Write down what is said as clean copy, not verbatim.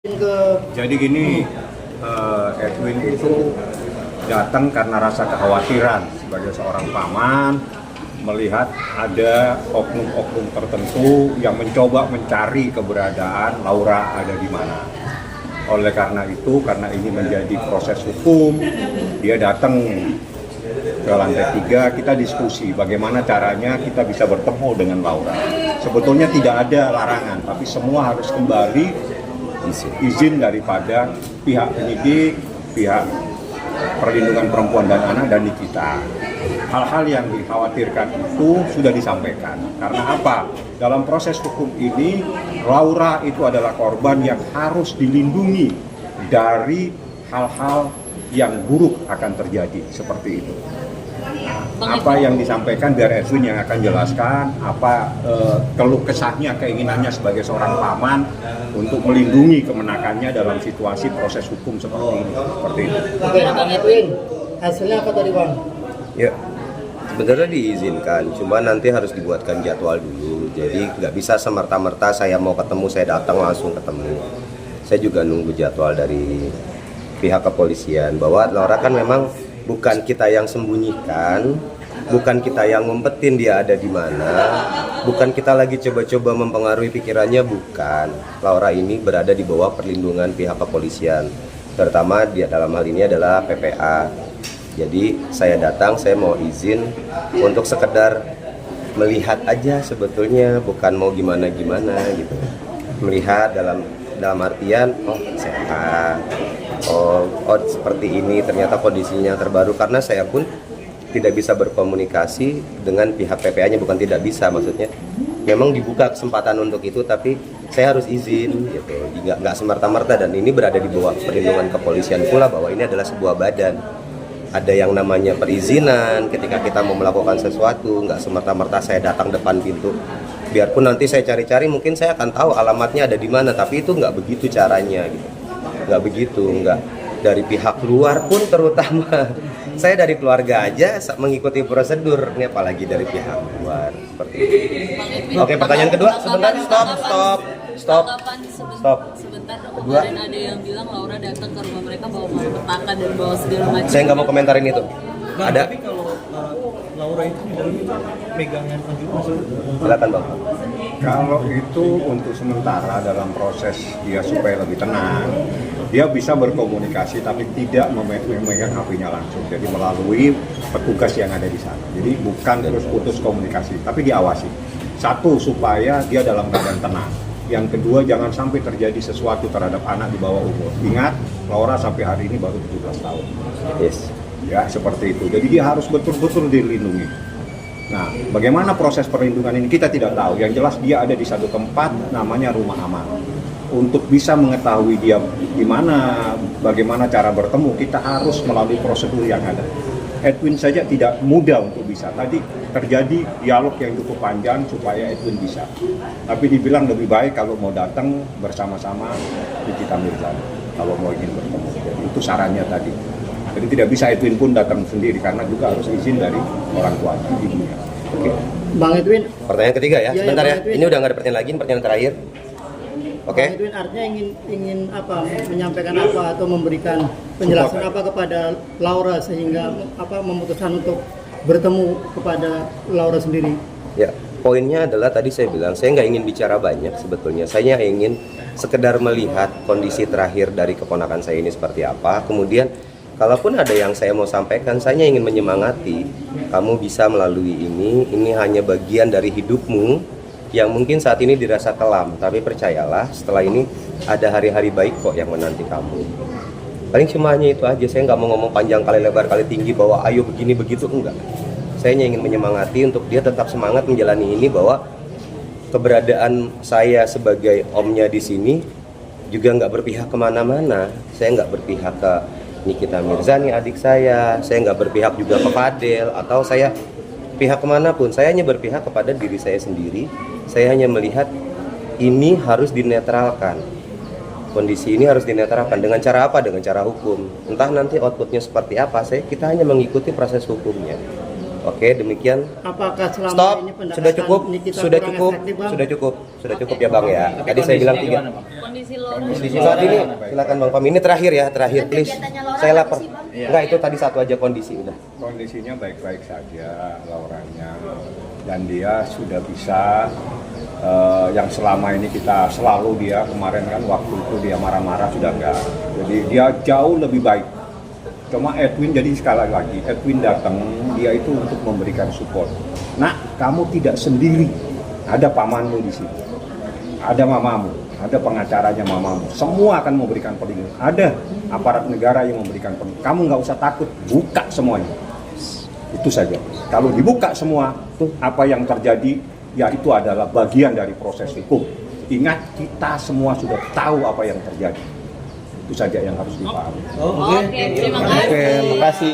Jadi gini, Edwin itu datang karena rasa kekhawatiran sebagai seorang paman melihat ada oknum-oknum tertentu yang mencoba mencari keberadaan Laura ada di mana. Oleh karena itu, karena ini menjadi proses hukum, dia datang ke lantai 3, kita diskusi bagaimana caranya kita bisa bertemu dengan Laura. Sebetulnya tidak ada larangan, tapi semua harus kembali izin daripada pihak penyidik, pihak perlindungan perempuan dan anak, dan di kita. Hal-hal yang dikhawatirkan itu sudah disampaikan. Karena apa? Dalam proses hukum ini, Laura itu adalah korban yang harus dilindungi dari hal-hal yang buruk akan terjadi, seperti itu. Apa yang disampaikan biar Edwin yang akan jelaskan apa keluh kesahnya, keinginannya sebagai seorang paman untuk melindungi kemenakannya dalam situasi proses hukum seperti ini. Seperti itu. Oke, Bang Edwin, hasilnya apa tadi, Bang? Ya, sebenarnya diizinkan, cuma nanti harus dibuatkan jadwal dulu. Jadi nggak bisa semerta-merta saya mau ketemu, saya datang langsung ketemu. Saya juga nunggu jadwal dari pihak kepolisian bahwa Laura kan memang bukan kita yang sembunyikan, bukan kita yang ngumpetin dia ada di mana, bukan kita lagi coba-coba mempengaruhi pikirannya, bukan. Laura ini berada di bawah perlindungan pihak kepolisian, terutama dia dalam hal ini adalah PPA. Jadi saya datang, saya mau izin untuk sekedar melihat aja sebetulnya, bukan mau gimana-gimana gitu. Melihat dalam artian, oh sehat, oh seperti ini ternyata kondisinya terbaru, karena saya pun tidak bisa berkomunikasi dengan pihak PPA-nya, bukan tidak bisa, maksudnya memang dibuka kesempatan untuk itu, tapi saya harus izin gitu, nggak semerta-merta, dan ini berada di bawah perlindungan kepolisian pula, bahwa ini adalah sebuah badan, ada yang namanya perizinan ketika kita mau melakukan sesuatu, nggak semerta-merta saya datang depan pintu, biarpun nanti saya cari-cari mungkin saya akan tahu alamatnya ada di mana, tapi itu nggak begitu caranya gitu. Nggak begitu, nggak dari pihak luar pun, terutama saya dari keluarga aja mengikuti prosedur, ini apalagi dari pihak luar seperti itu. Oke, pertanyaan kedua, sebentar, stop. Sebentar, kemarin ada yang bilang Laura datang ke rumah mereka bawa petaka dan bawa segala macam. Saya nggak mau komentarin itu. Bang, Ada. tapi kalau Laura itu di dalam itu megang handphone juga masih. Silakan Bang. Kalau itu untuk sementara dalam proses dia supaya lebih tenang, dia bisa berkomunikasi tapi tidak memegang HP-nya langsung. Jadi melalui petugas yang ada di sana. Jadi bukan terus putus komunikasi, tapi diawasi. Satu, supaya dia dalam keadaan tenang. Yang kedua, jangan sampai terjadi sesuatu terhadap anak di bawah umur. Ingat, Laura sampai hari ini baru 17 tahun. Yes. Ya, seperti itu. Jadi dia harus betul-betul dilindungi. Nah, bagaimana proses perlindungan ini kita tidak tahu. Yang jelas dia ada di satu tempat namanya rumah aman. Untuk bisa mengetahui dia di mana, bagaimana cara bertemu, kita harus melalui prosedur yang ada. Edwin saja tidak mudah untuk bisa. Tadi terjadi dialog yang cukup panjang supaya Edwin bisa. Tapi dibilang lebih baik kalau mau datang bersama-sama Nikita Mirzani, kalau mau ingin bertemu. Jadi itu sarannya tadi. Jadi tidak bisa Edwin pun datang sendiri karena juga harus izin dari orang tuanya, ibunya. Oke. Bang Edwin, Pertanyaan ketiga ya, Iya, sebentar Bang ya. Edwin. Ini udah nggak ada pertanyaan lagi, pertanyaan terakhir. Oke. Bang Edwin artinya ingin apa, menyampaikan apa atau memberikan penjelasan apa kepada Laura sehingga apa memutuskan untuk bertemu kepada Laura sendiri. Ya, poinnya adalah tadi saya bilang, saya nggak ingin bicara banyak sebetulnya. Saya ingin sekedar melihat kondisi terakhir dari keponakan saya ini seperti apa. Kemudian, kalaupun ada yang saya mau sampaikan, saya ingin menyemangati. Kamu bisa melalui ini hanya bagian dari hidupmu yang mungkin saat ini dirasa kelam. Tapi percayalah, setelah ini ada hari-hari baik kok yang menanti kamu. Paling cuma hanya itu aja, saya nggak mau ngomong panjang kali lebar kali tinggi bahwa ayo begini begitu, enggak. Saya hanya ingin menyemangati untuk dia tetap semangat menjalani ini, bahwa keberadaan saya sebagai omnya di sini juga nggak berpihak kemana-mana. Saya nggak berpihak ke Nikita Mirzani adik saya nggak berpihak juga ke Fadel, atau saya pihak kemanapun. Saya hanya berpihak kepada diri saya sendiri. Saya hanya melihat ini harus dinetralkan. Kondisi ini harus dinetralkan dengan cara apa? Dengan cara hukum. Entah nanti outputnya seperti apa, kita hanya mengikuti proses hukumnya. Oke, demikian. Apakah selama Stop. ini pendekatan Sudah cukup. Nikita Sudah kurang cukup. efektif, Bang? Sudah cukup ya Bang ya. Tadi saya bilang 3. Kondisi Laura Saat ini silakan Bang Pam. Ini terakhir ya, terakhir please. Saya lapar. Enggak, itu tadi satu aja kondisi udah. Kondisinya baik-baik saja Lauranya, dan dia sudah bisa yang selama ini kita selalu dia kemarin kan waktu itu dia marah-marah sudah enggak, jadi dia jauh lebih baik. Cuma Edwin, jadi sekali lagi Edwin datang dia itu untuk memberikan support. Nah, kamu tidak sendiri, ada pamanmu di sini, ada mamamu, ada pengacaranya mamamu, semua akan memberikan perlindungan. Ada aparat negara yang memberikan perlindungan. Kamu nggak usah takut, buka semuanya. Itu saja. Kalau dibuka semua, apa yang terjadi, ya itu adalah bagian dari proses hukum. Ingat, kita semua sudah tahu apa yang terjadi. Itu saja yang harus dipahami. Oke, terima kasih. Oke, makasih.